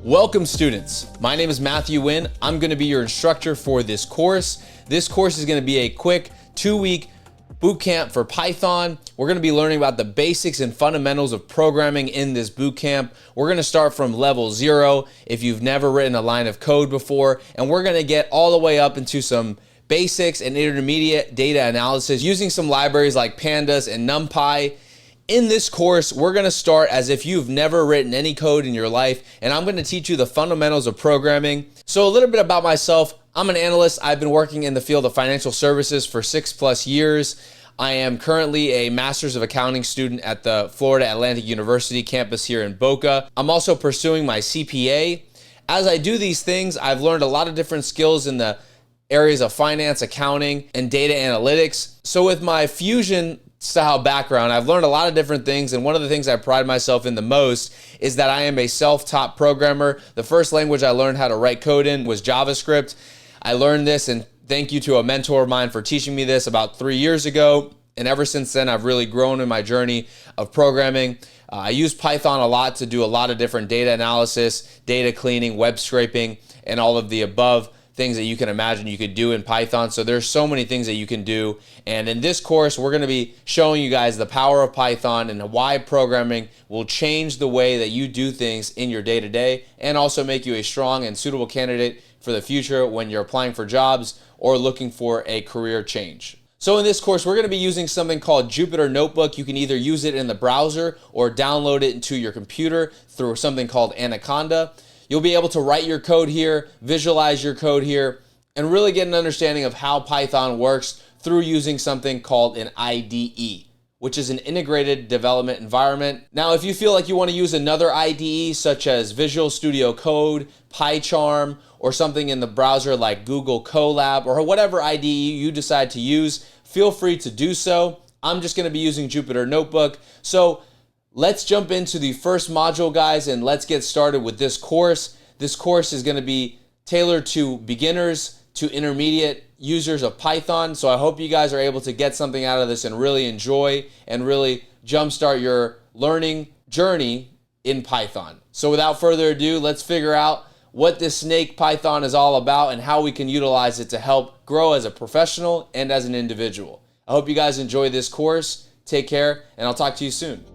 Welcome students, my name is Matthew Wynn. I'm going to be your instructor for this course. This course is going to be a quick 2-week boot camp for Python. We're going to be learning about the basics and fundamentals of programming in this boot camp. We're going to start from level 0 if you've never written a line of code before, and we're going to get all the way up into some basics and intermediate data analysis using some libraries like Pandas and NumPy. In this course, we're going to start as if you've never written any code in your life, and I'm going to teach you the fundamentals of programming. So a little bit about myself. I'm an analyst. I've been working in the field of financial services for 6+ years. I am currently a Master's of Accounting student at the Florida Atlantic University campus here in Boca. I'm also pursuing my CPA. As I do these things, I've learned a lot of different skills in the areas of finance, accounting, and data analytics. So with my Fusion style background, I've learned a lot of different things, and one of the things I pride myself in the most is that I am a self-taught programmer. The first language I learned how to write code in was JavaScript. I learned this, and thank you to a mentor of mine for teaching me this about 3 years ago, and ever since then I've really grown in my journey of programming. I use Python a lot to do a lot of different data analysis, data cleaning, web scraping, and all of the above things that you can imagine you could do in Python. So there's so many things that you can do. And in this course, we're going to be showing you guys the power of Python and why programming will change the way that you do things in your day-to-day and also make you a strong and suitable candidate for the future when you're applying for jobs or looking for a career change. So in this course, we're going to be using something called Jupyter Notebook. You can either use it in the browser or download it into your computer through something called Anaconda. You'll be able to write your code here, visualize your code here, and really get an understanding of how Python works through using something called an IDE, which is an integrated development environment. Now, if you feel like you want to use another IDE, such as Visual Studio Code, PyCharm, or something in the browser like Google Colab, or whatever IDE you decide to use, feel free to do so. I'm just going to be using Jupyter Notebook. So let's jump into the first module, guys, and let's get started with this course. This course is going to be tailored to beginners, to intermediate users of Python. So I hope you guys are able to get something out of this and really enjoy and really jumpstart your learning journey in Python. So without further ado, let's figure out what this snake Python is all about and how we can utilize it to help grow as a professional and as an individual. I hope you guys enjoy this course. Take care, and I'll talk to you soon.